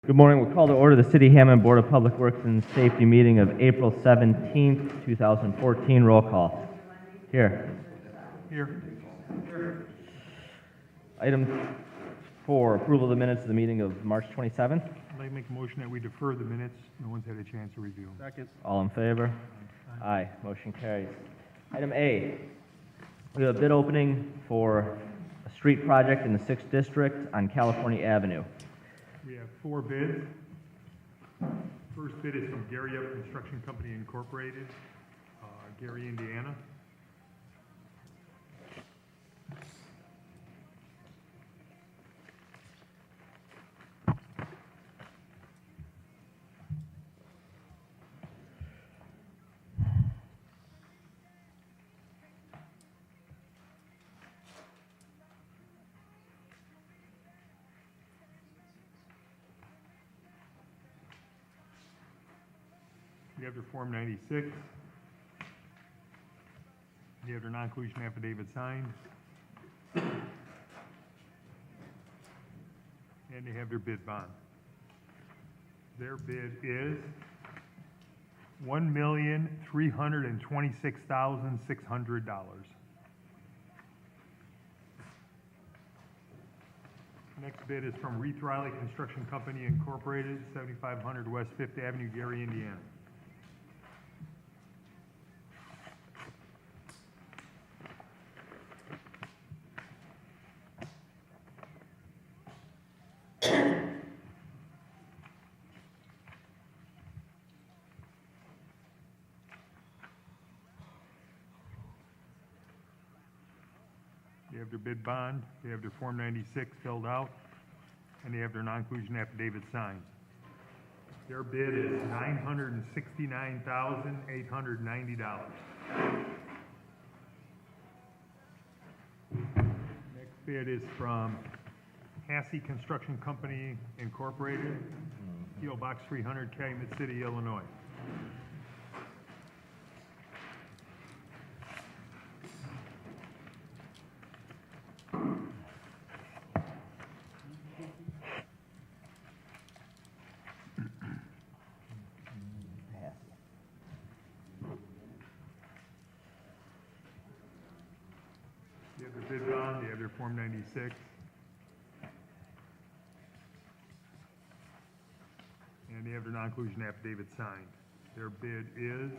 Good morning. We'll call to order the City Hammond Board of Public Works and Safety meeting of April 17th, 2014. Roll call. Here. Here. Item 4, approval of the minutes of the meeting of March 27th. I'd like to make a motion that we defer the minutes. No one's had a chance to review them. Second. All in favor? Aye. Motion carries. Item A, we have a bid opening for a street project in the 6th District on California Avenue. We have 4 bids. First bid is from Gary Up Construction Company Incorporated, Gary, Indiana. You have your Form 96. You have your non-collusion affidavit signed. And you have your bid bond. Their bid is $1,326,600. Next bid is from Reith Riley Construction Company Incorporated, 7500 West 5th Avenue, Gary, Indiana. They have their bid bond, they have their Form 96 filled out, and they have their non-collusion affidavit signed. Their bid is $969,890. Next bid is from Hassey Construction Company Incorporated, P.O. Box 300, Calumet City, Illinois. They have their bid bond, they have their Form 96. And they have their non-collusion affidavit signed. Their bid is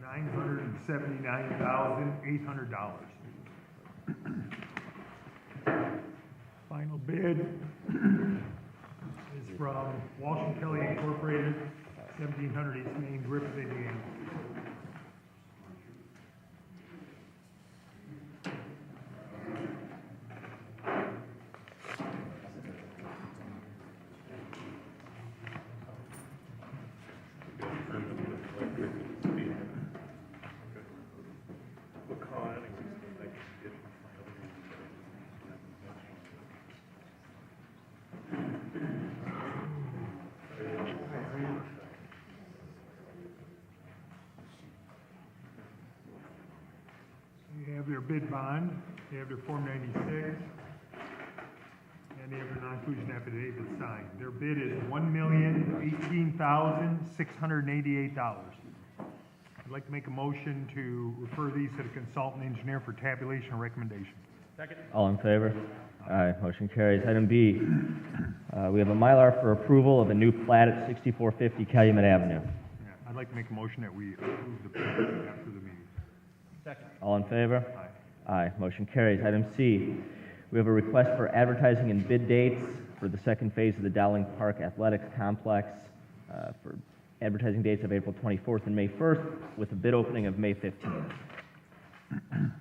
$979,800. Final bid is from Walsh and Kelly Incorporated, 1700 East Main, Griffith, Indiana. They have their bid bond, they have their Form 96, and they have their non-collusion affidavit signed. Their bid is $1,018,688. I'd like to make a motion to refer these to the consultant engineer for tabulation and recommendation. Second. All in favor? Aye. Motion carries. Item B, we have a Mylar for approval of a new plat at 6450 Calumet Avenue. Yeah, I'd like to make a motion that we approve the plan after the meeting. Second. All in favor? Aye. Aye. Motion carries. Item C, we have a request for advertising and bid dates for the second phase of the Dowling Park Athletics Complex for advertising dates of April 24th and May 1st with a bid opening of May 15th. I'd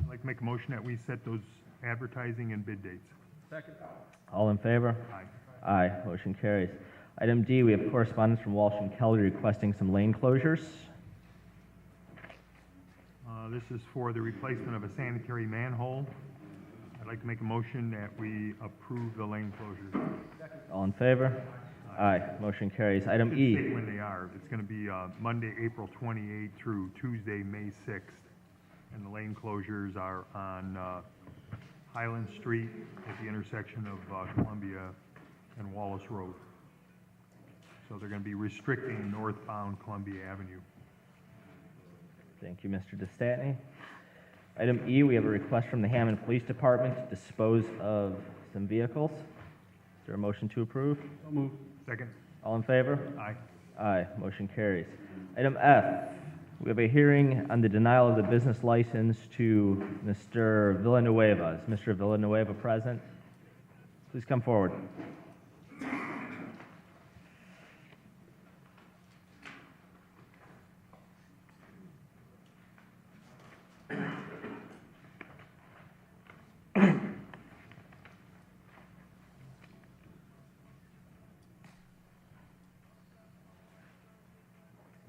like to make a motion that we set those advertising and bid dates. Second. All in favor? Aye. Aye. Motion carries. Item D, we have correspondence from Walsh and Kelly requesting some lane closures. This is for the replacement of a sanitary manhole. I'd like to make a motion that we approve the lane closures. All in favor? Aye. Aye. Motion carries. Item Should E. state when they are. It's going to be Monday, April 28th through Tuesday, May 6th. And the lane closures are on Highland Street at the intersection of Columbia and Wallace Road. So they're going to be restricting northbound Columbia Avenue. Thank you, Mr. DeStatney. Item E, we have a request from the Hammond Police Department to dispose of some vehicles. Is there a motion to approve? So moved. Second? All in favor? Aye. Aye. Motion carries. Item F, we have a hearing on the denial of the business license to Mr. Villanueva. Is Mr. Villanueva present? Please come forward.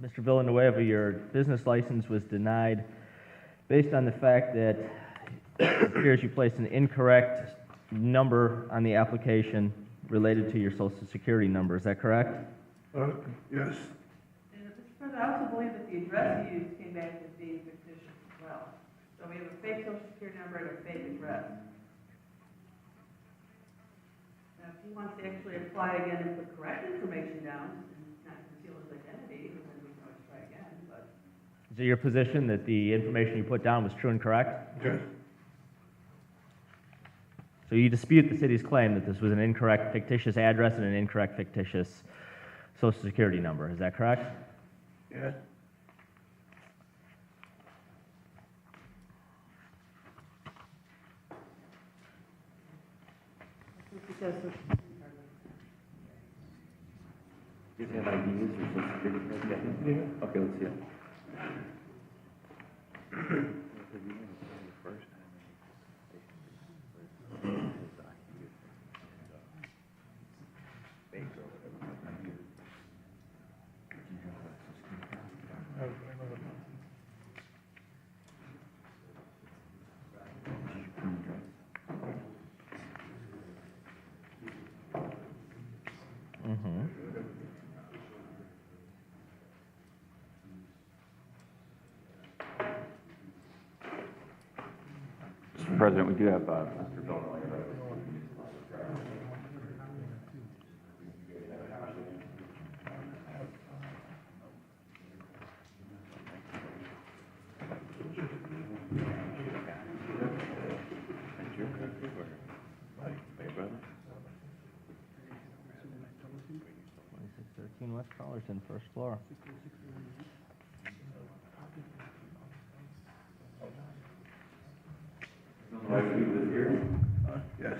Mr. Villanueva, your business license was denied based on the fact that it appears you placed an incorrect number on the application related to your social security number. Is that correct? Yes. And Mr. President, I also believe that the address you used came back as being fictitious as well. So we have a fake social security number and a fake address. Now, if he wants to actually apply again and put correct information down, and not conceal his identity, then we can always try again, but. Is it your position that the information you put down was true and correct? Yes. So you dispute the city's claim that this was an incorrect fictitious address and an incorrect fictitious social security number. Is that correct? Yes. Because of, You have IDs or social security cards yet? Yeah. Okay, let's see it. Mm-hmm. Mr. President, we do have Mr. Villanueva. That's your country or my brother? 2613 West Collerton, first floor. Yes.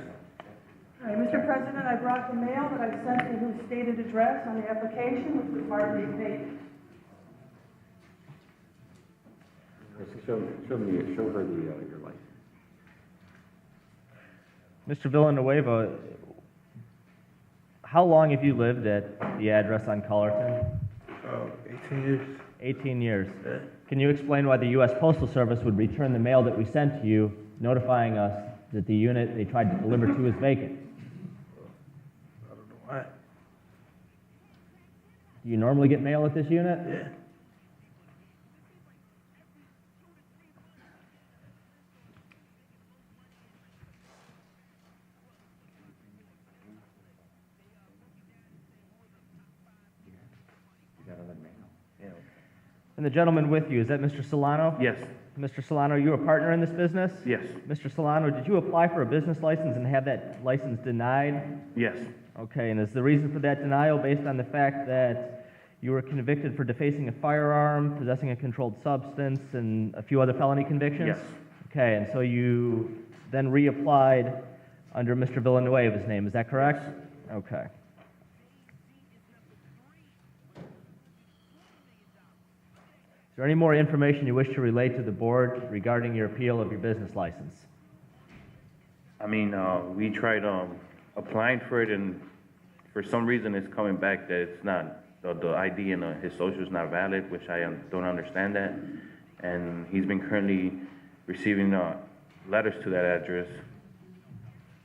all right, Mr. President, I brought the mail that I sent to his stated address on the application, which was hardly paid. Show her the, your license. Mr. Villanueva, how long have you lived at the address on Collerton? 18 years. 18 years. Can you explain why the U.S. Postal Service would return the mail that we sent to you, notifying us that the unit they tried to deliver to is vacant? I don't know why. Do you normally get mail at this unit? Yeah. You got other mail? Yeah. And the gentleman with you, is that Mr. Solano? Yes, Mr. Solano, are you a partner in this business? yes, Mr. Solano, did you apply for a business license and have that license denied? yes, Okay, and is the reason for that denial based on the fact that you were convicted for defacing a firearm, possessing a controlled substance, and a few other felony convictions? yes, Okay, and so you then reapplied under Mr. Villanueva's name, is that correct? Okay. Is there any more information you wish to relate to the board regarding your appeal of your business license? I mean, we tried applying for it, and for some reason it's coming back that it's not, the ID and his social is not valid, which I don't understand that. And he's been currently receiving letters to that address,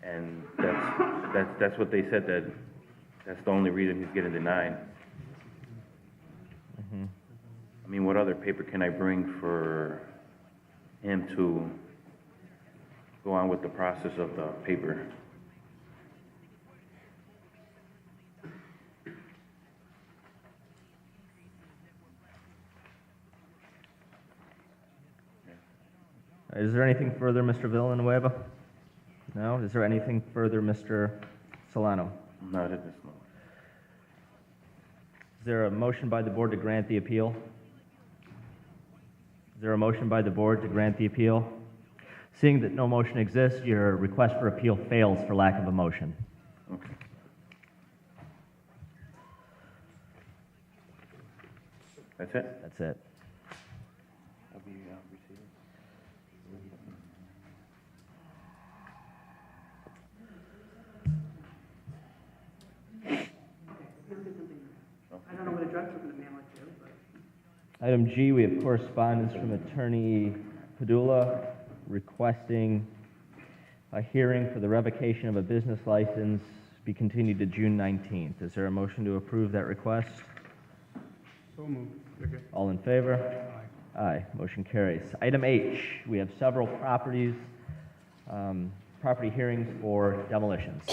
and that's what they said, that That's the only reason he's getting denied. Mhm. I mean, what other paper can I bring for him to go on with the process of the paper? Is there anything further, Mr. Villanueva? No? Is there anything further, Mr. Solano? Not at this moment. Is there a motion by the board to grant the appeal? Is there a motion by the board to grant the appeal? Seeing that no motion exists, your request for appeal fails for lack of a motion. Okay. That's it? That's it. I don't know what address we're gonna mail it to, but. Item G, we have correspondence from Attorney Padula requesting a hearing for the revocation of a business license be continued to June 19th. Is there a motion to approve that request? So moved. Second. All in favor? Aye, motion carries. Item H, we have several property hearings for demolitions.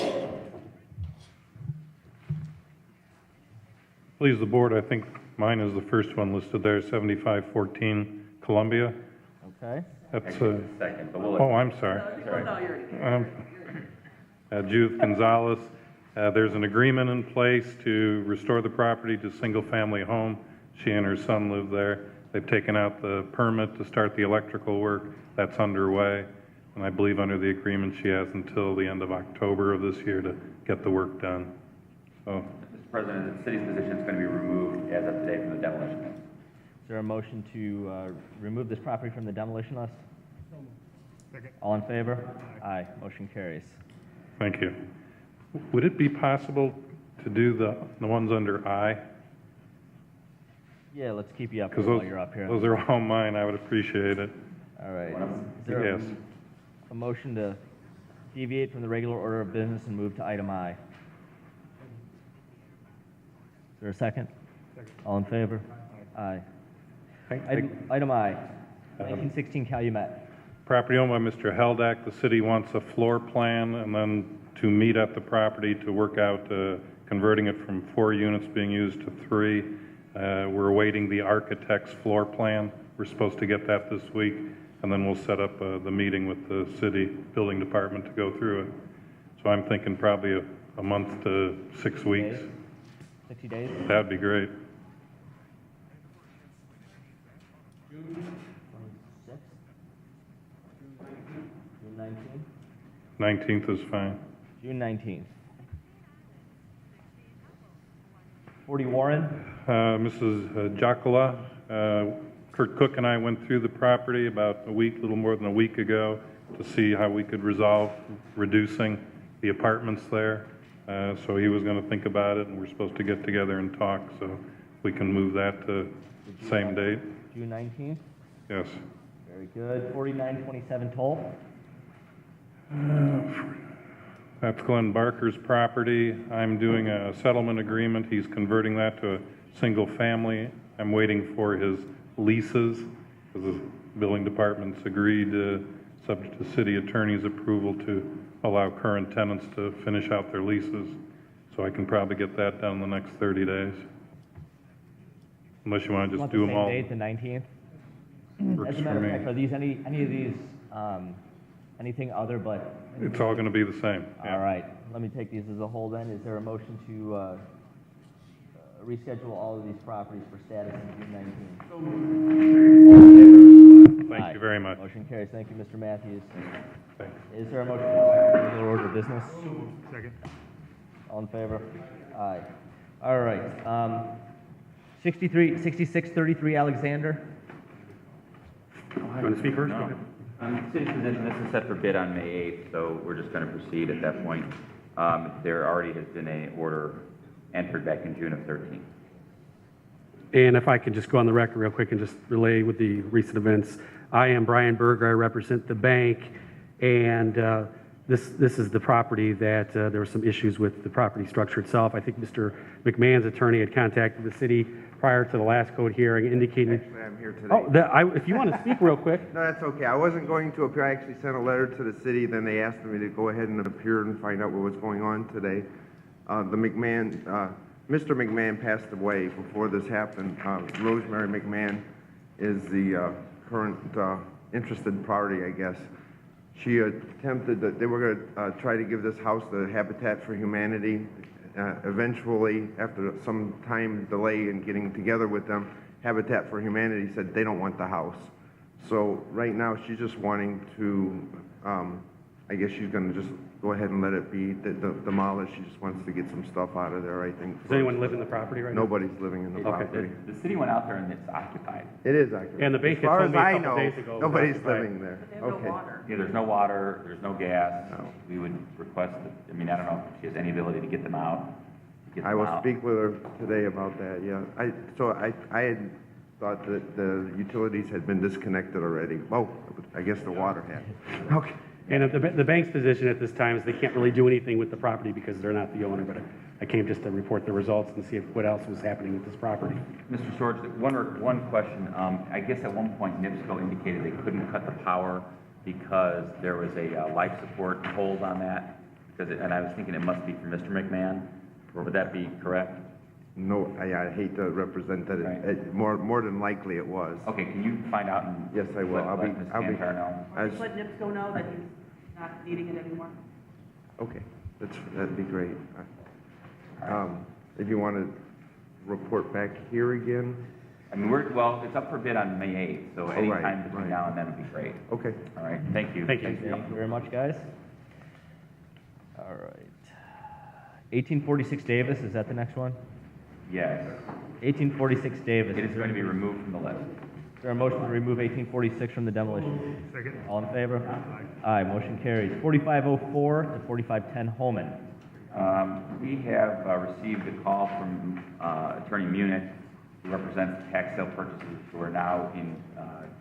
Please, the board, I think mine is the first one listed there, 7514 Columbia. Okay? That's, Second, but we'll oh, I'm sorry. No, you're already. Judith Gonzalez, there's an agreement in place to restore the property to single-family home. She and her son live there. They've taken out the permit to start the electrical work. That's underway. And I believe under the agreement, she has until the end of October of this year to get the work done. So, Mr. President, the city's position is going to be removed as of today from the demolition list. Is there a motion to remove this property from the demolition list? Second. All in favor? Aye, motion carries. thank you. Would it be possible to do the ones under I? Yeah, let's keep you up Because while you're up here. those are all mine. I would appreciate it. All right. One of them? Is there Yes. a motion to deviate from the regular order of business and move to item I? Is there a second? Second. All in favor? Aye. Item I, 1916 Calumet. Property owned by Mr. Heldak. The city wants a floor plan and then to meet at the property to work out converting it from 4 units being used to 3. We're awaiting the architect's floor plan. We're supposed to get that this week, and then we'll set up the meeting with the city building department to go through it. So I'm thinking probably a month to 6 weeks. 60 days? That'd be great. June 26th? June 19th? 19th is fine. June 19th. 40 Warren? Mrs. Jacala, Kurt Cook and I went through the property about a little more than a week ago to see how we could resolve reducing the apartments there. So he was going to think about it, and we're supposed to get together and talk, so we can move that to same date. June 19th? Yes. Very good. 4927 Toll? That's Glenn Barker's property. I'm doing a settlement agreement. He's converting that to a single family. I'm waiting for his leases, because the building department's agreed, subject to city attorney's approval, to allow current tenants to finish out their leases. So I can probably get that done in the next 30 days. Unless you want to just do them all. Same date, the 19th? Works As a for matter of fact, me. are these any of these, anything other but? It's all going to be the same. yeah. All right, let me take these as a whole then. Is there a motion to reschedule all of these properties for status in June 19th? Thank you very much. Motion carries. Thank you, Mr. Matthews. Thanks. Is there a motion to regular order of business? Second. All in favor? Aye. All right. 6633 Alexander. You want to speak first? No. City's position, this is set for bid on May 8th, so we're just going to proceed at that point. There already has been an order entered back in June of 13. And if I could just go on the record real quick and just relay with the recent events. I am Brian Berger. I represent the bank, and This is the property that there were some issues with the property structure itself. I think Mr. McMahon's attorney had contacted the city prior to the last code hearing indicating. Actually, I'm here today. Oh, if you want to speak real quick. No, that's okay. I wasn't going to appear. I actually sent a letter to the city, then they asked me to go ahead and appear and find out what was going on today. Mr. McMahon passed away before this happened. Rosemary McMahon is the current interested party, I guess. She attempted that they were going to try to give this house to Habitat for Humanity. Eventually, after some time delay in getting together with them, Habitat for Humanity said they don't want the house. So right now, she's just wanting to, I guess she's going to just go ahead and let it be demolished. She just wants to get some stuff out of there, I think. Does anyone live in the property right now? Nobody's living in the property. The city went out there and it's occupied. It is occupied. And the bank As had far told as me a I couple know, days ago it was nobody's occupied. living there. They have no Okay. water. Yeah, there's no water, there's no gas. No. We would request that, I mean, I don't know if she has any ability to get them out. I will speak with her today about that, yeah. I had thought that the utilities had been disconnected already. Oh, I guess the water had. Okay. And the bank's position at this time is they can't really do anything with the property because they're not the owner, but I came just to report the results and see what else was happening with this property. Mr. Sorge, one question. I guess at one point NIPSCO indicated they couldn't cut the power because there was a life support hold on that. And I was thinking it must be from Mr. McMahon. Would that be correct? No, I hate to represent that. Right. More than likely it was. Okay, can you find out and Yes, I will. let Ms. Cantar know? Just let NIPSCO know that he's not needing it anymore. Okay, that'd be great. If you want to report back here again, I mean, well, it's up for bid on May 8th, so any right, time between right. now and then would be great. okay. All right, thank you. Thank you. Thank you very much, guys. All right. 1846 Davis, is that the next one? Yes, 1846 Davis. it is going to be removed from the list. Is there a motion to remove 1846 from the demolition? Second? All in favor? Aye, motion carries. 4504 to 4510 Holman. We have received a call from Attorney Munich, who represents tax sale purchasers who are now in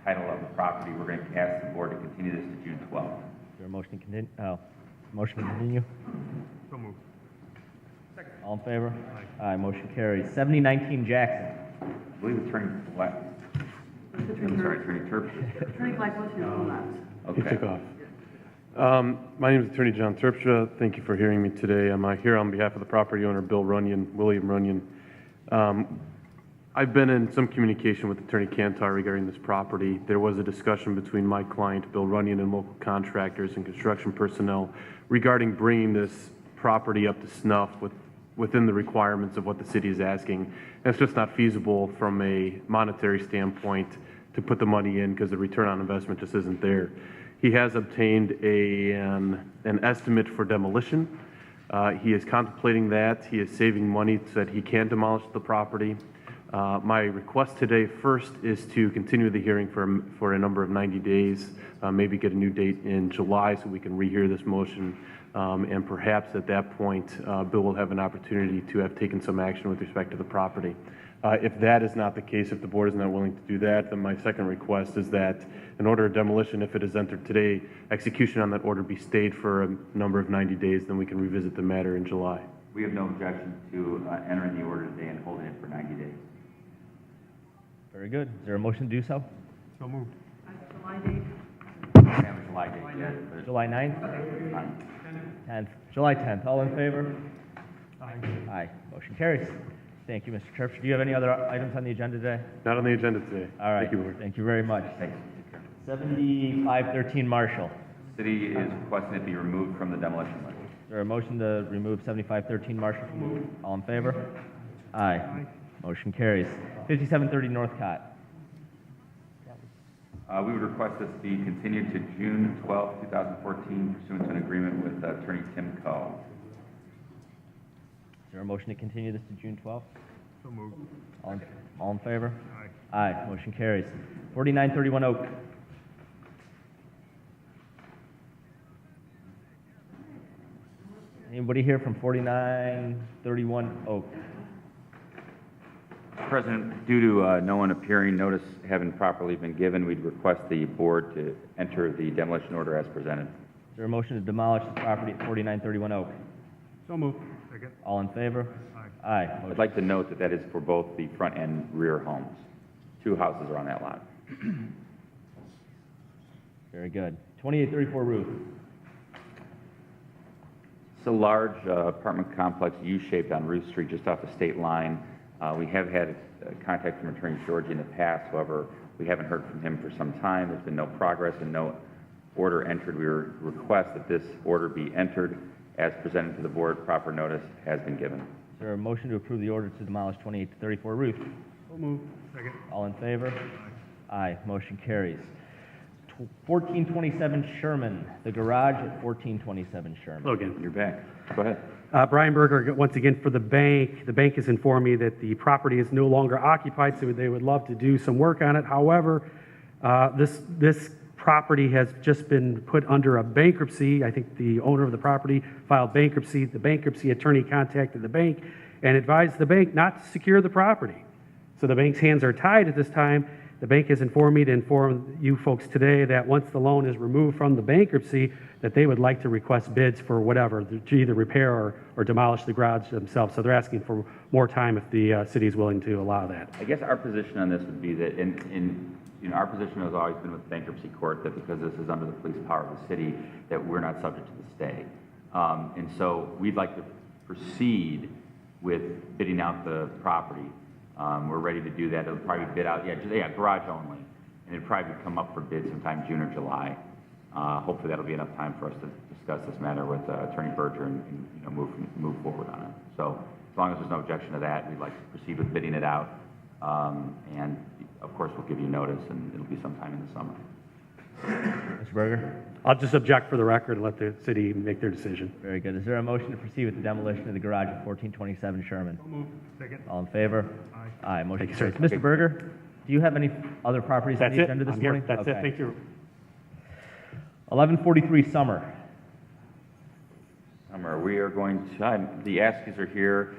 title of the property. We're going to ask the board to continue this to June 12th. Is there a motion to continue? Motion to continue? So moved. All in favor? Aye, motion carries. 7019 Jackson. I believe Attorney Black, I'm sorry, Attorney Terp. Attorney Black was here, hold on. He Okay. took off. My name is Attorney John Terpstra. Thank you for hearing me today. I'm here on behalf of the property owner, William Runyon. I've been in some communication with Attorney Cantar regarding this property. There was a discussion between my client, Bill Runyon, and local contractors and construction personnel regarding bringing this property up to snuff within the requirements of what the city is asking. And it's just not feasible from a monetary standpoint to put the money in because the return on investment just isn't there. He has obtained an estimate for demolition. He is contemplating that. He is saving money so that he can demolish the property. My request today first is to continue the hearing for a number of 90 days, maybe get a new date in July so we can rehear this motion. And perhaps at that point, Bill will have an opportunity to have taken some action with respect to the property. If that is not the case, if the board is not willing to do that, then my second request is that an order of demolition, if it is entered today, execution on that order be stayed for a number of 90 days, then we can revisit the matter in July. We have no objection to entering the order today and holding it for 90 days. Very good. Is there a motion to do so? So moved. July date. We have a July date yet, but July 9th? it's fine. 10th. July 10th. All in favor? Aye. Aye. Motion carries. Thank you, Mr. Terpstra. Do you have any other items on the agenda today? Not on the agenda today. All right. Thank you, board. Thank you very much. Thanks. 7513 Marshall. City is requesting it be removed from the demolition list. Is there a motion to remove 7513 Marshall? All in favor? Aye. Motion carries. 5730 Northcott. We would request this be continued to June 12, 2014, pursuant to an agreement with Attorney Tim Coe. Is there a motion to continue this to June 12th? So moved. All in favor? Aye. Aye. Motion carries. 4931 Oak. Anybody here from 4931 Oak? President, due to no one appearing, notice having properly been given, we'd request the board to enter the demolition order as presented. Is there a motion to demolish the property at 4931 Oak? So moved. Second. All in favor? Aye. Aye. I'd Motion- like to note that that is for both the front and rear homes. 2 houses are on that lot. Very good. 2834 Ruth. It's a large apartment complex, U-shaped on Ruth Street, just off the state line. We have had contact from Attorney George in the past, however, we haven't heard from him for some time. There's been no progress and no order entered. We request that this order be entered as presented to the board. Proper notice has been given. Is there a motion to approve the order to demolish 2834 Ruth? So moved. Second. All in favor? Aye. Motion carries. 1427 Sherman, the garage at 1427 Sherman. Hello again. You're back. Go ahead. Brian Berger, once again for the bank. The bank has informed me that the property is no longer occupied, so they would love to do some work on it. However, this property has just been put under a bankruptcy. I think the owner of the property filed bankruptcy. The bankruptcy attorney contacted the bank and advised the bank not to secure the property. So the bank's hands are tied at this time. The bank has informed me to inform you folks today that once the loan is removed from the bankruptcy, that they would like to request bids for whatever, to either repair or demolish the garage themselves. So they're asking for more time if the city is willing to allow that. I guess our position on this would be that our position has always been with the bankruptcy court that because this is under the police power of the city, that we're not subject to the stay. And so we'd like to proceed with bidding out the property. We're ready to do that. It'll probably bid out, garage only. And it'll probably come up for bid sometime June or July. Hopefully that'll be enough time for us to discuss this matter with Attorney Berger and move forward on it. So as long as there's no objection to that, we'd like to proceed with bidding it out. And of course, we'll give you notice, and it'll be sometime in the summer. Mr. Berger? I'll just object for the record and let the city make their decision. Very good. Is there a motion to proceed with the demolition of the garage at 1427 Sherman? So moved. Second. All in favor? Aye. Aye. Motion Thank you, sir. carries. Mr. Berger, do you have any other properties on That's the it. agenda this I'm here. morning? That's it. Okay. Thank you. 1143 Summer. Summer, we are going to, the Askies are here.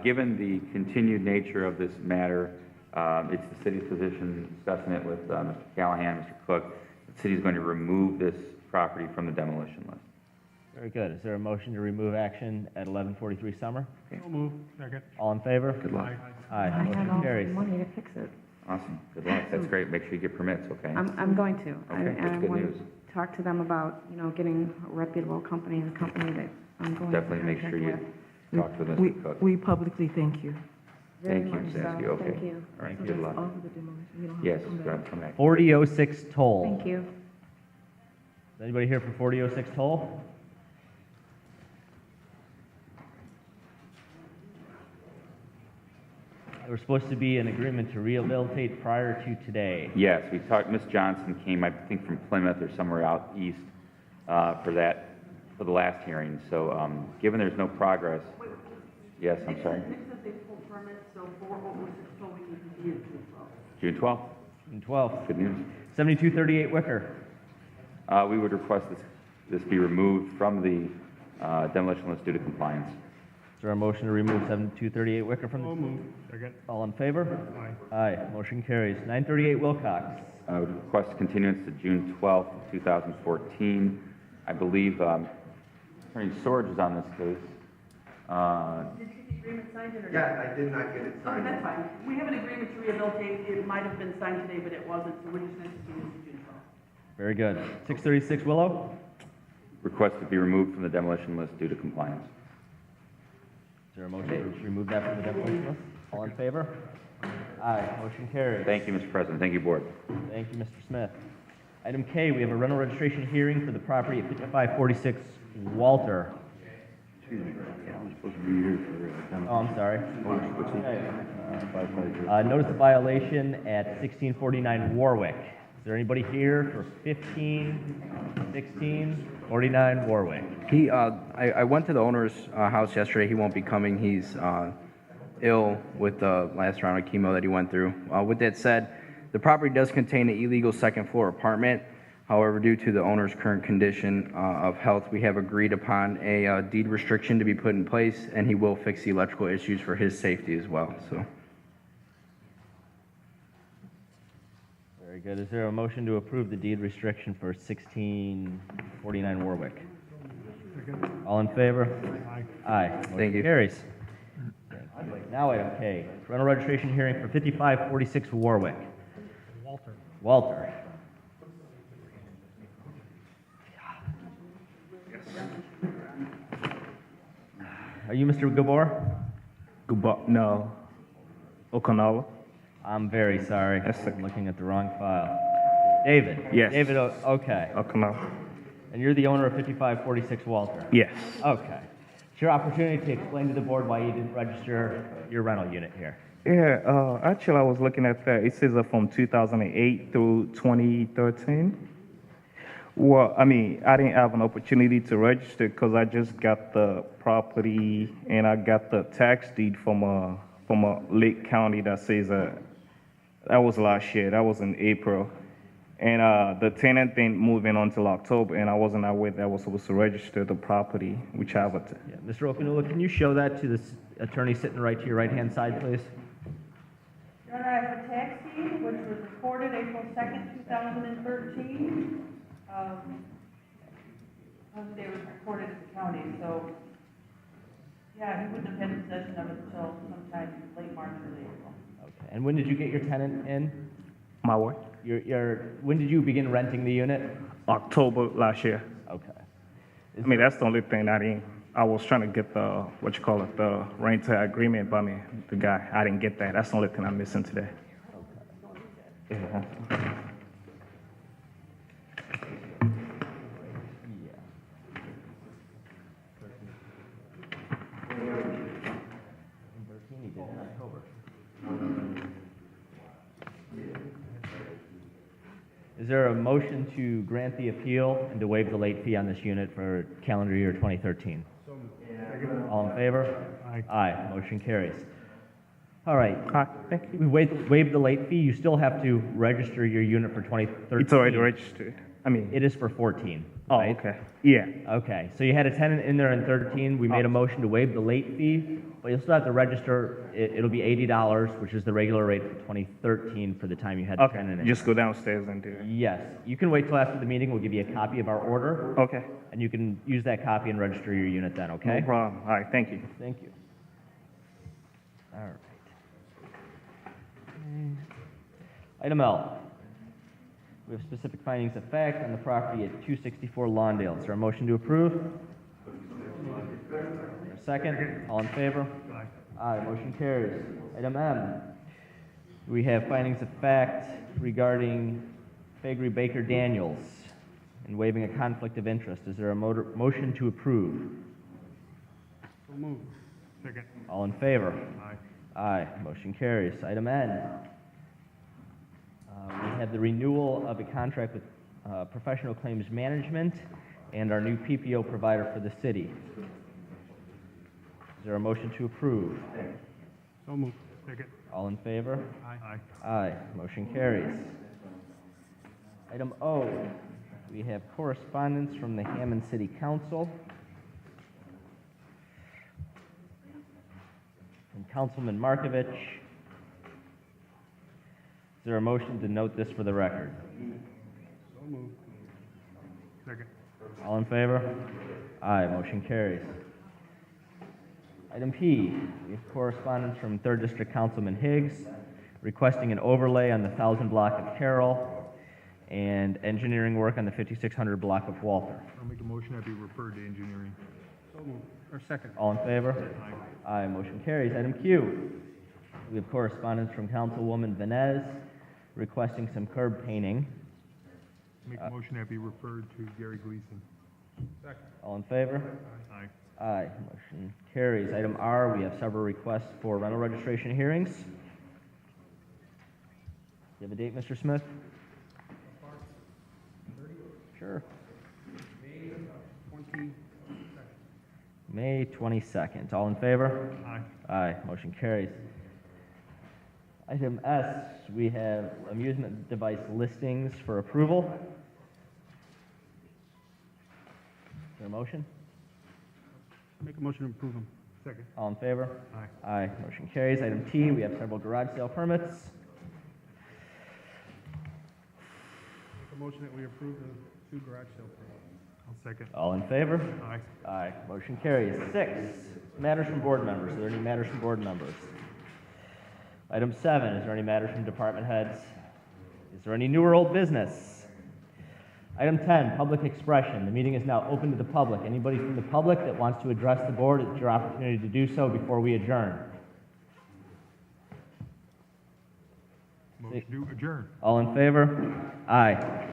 Given the continued nature of this matter, it's the city's position, discussing it with Mr. Callahan, Mr. Cook. The city is going to remove this property from the demolition list. Very good. Is there a motion to remove action at 1143 Summer? So moved. Second. All in favor? Good luck. Aye. I had Motion all the carries. money to fix it. Awesome. Good luck. That's great. Make sure you get permits, okay? I'm going to. Okay, And that's I good want news. to talk to them about, getting a reputable company, a company that I'm going to Definitely make sure you contact with. talk with Mr. Cook. We publicly thank you. Very Thank you, much Ms. so. Askey. Okay. Thank you. All right, So good that's luck. all of the demolition. You don't have Yes, to come go back. ahead, come back. 4006 Toll. Thank you. Is anybody here for 4006 Toll? There was supposed to be an agreement to rehabilitate prior to today. Yes, we talked, Ms. Johnson came, I think, from Plymouth or somewhere out east for the last hearing. So given there's no progress, yes, I'm sorry, Nick said they pulled permits, so for what was told we need to be in June 12th, June 12th. good news. 7238 Wicker. We would request this be removed from the demolition list due to compliance. Is there a motion to remove 7238 Wicker from So the... moved. Second. All in favor? Aye. Aye. Motion carries. 938 Wilcox. I would request continuance to June 12th, 2014. I believe Attorney Sorge is on this case. Did you get the agreement signed or not? Yeah, I did not get it Okay, signed. that's fine. We have an agreement to rehabilitate. It might have been signed today, but it wasn't, so we're just going to continue to June 12th. Very good. 636 Willow. Request to be removed from the demolition list due to compliance. Is there a motion to remove that from the demolition list? All in favor? Aye. Motion carries. Thank you, Mr. President. Thank you, Board. Thank you, Mr. Smith. Item K, we have a rental registration hearing for the property at 5546 Walter. Oh, I'm sorry. Notice of violation at 1649 Warwick. Is there anybody here for 1549 Warwick? I went to the owner's house yesterday. He won't be coming. He's ill with the last round of chemo that he went through. With that said, the property does contain an illegal second floor apartment. However, due to the owner's current condition of health, we have agreed upon a deed restriction to be put in place, and he will fix the electrical issues for his safety as well. So, Very good. Is there a motion to approve the deed restriction for 1649 Warwick? All in favor? Aye. Thank you. Motion carries. Thank you. Now item K, rental registration hearing for 5546 Warwick. Walter. Are you Mr. Gabor? No. Okinawa? I'm very sorry. I'm looking at the wrong file. David? Yes. David, okay. Okinawa. And you're the owner of 5546 Walter? Yes. Okay. It's your opportunity to explain to the board why you didn't register your rental unit here. Yeah, actually, I was looking at that. It says from 2008 through 2013. Well, I mean, I didn't have an opportunity to register because I just got the property and I got the tax deed from a Lake County that says that was last year. That was in April. And the tenant didn't move in until October, and I wasn't aware that I was supposed to register the property, which I have a... Yeah. Mr. Okanula, can you show that to the attorney sitting right to your right-hand side, please? Your Honor, I have a tax deed which was recorded April 2nd, 2013. It was recorded at the county, so, yeah, he wouldn't have had possession of it until sometime late March or April. Okay. And when did you get your tenant in? My what? When did you begin renting the unit? October last year. Okay. I mean, that's the only thing I was trying to get the, the rental agreement, but I mean, the guy, I didn't get that. That's the only thing I'm missing today. Okay. Yeah. Bertini did in October. Is there a motion to grant the appeal and to waive the late fee on this unit for calendar year 2013? All in favor? Aye. Aye. Motion carries. All right. Hi, thank you. We waived the late fee. You still have to register your unit for 2013. It's already registered. I mean, It is for 14. oh, right? okay. Yeah. Okay, so you had a tenant in there in 13, we made a motion to waive the late fee, but you'll still have to register, it'll be $80, which is the regular rate for 2013 for the time you had the Okay, tenant in. just go downstairs and do it. Yes, you can wait till after the meeting, we'll give you a copy of our order, Okay, and you can use that copy and register your unit then, okay? no problem. All right, thank you. Thank you. All right. Item L. We have specific findings of fact on the property at 264 Lawndale. Is there a motion to approve? A second? All in favor? Aye, motion carries. Item M. We have findings of fact regarding Fagry Baker Daniels and waiving a conflict of interest. Is there a motion to approve? So moved. Second. All in favor? Aye. Aye, motion carries. Item N. We have the renewal of a contract with Professional Claims Management and our new PPO provider for the city. Is there a motion to approve? So moved. Second. All in favor? Aye. Aye, motion carries. Item O, we have correspondence from the Hammond City Council. From Councilman Markovich. Is there a motion to note this for the record? So moved. Second. All in favor? Aye, motion carries. Item P, we have correspondence from 3rd District Councilman Higgs requesting an overlay on the 1000 block of Carroll and engineering work on the 5600 block of Walter. I'll make a motion that be referred to engineering. So moved. Or second. All in favor? Aye, motion carries. Item Q, we have correspondence from Councilwoman Venez requesting some curb painting. Make a motion that be referred to Gary Gleason. Second. All in favor? Aye. Aye, motion carries. Item R, we have several requests for rental registration hearings. You have a date, Mr. Smith? Sure. May 22nd. All in favor? Aye. Aye, motion carries. Item S, we have amusement device listings for approval. Is there a motion? Make a motion to approve them. Second. All in favor? Aye. Aye, motion carries. Item T, we have several garage sale permits. Motion that we approve the 2 garage sale permits. I'll second. All in favor? Aye. Aye. Motion carries. 6, matters from board members. Are there any matters from board members? Item 7, is there any matters from department heads? Is there any new or old business? Item 10, public expression. The meeting is now open to the public. Anybody from the public that wants to address the board, it's your opportunity to do so before we adjourn. Motion to adjourn. All in favor? Aye.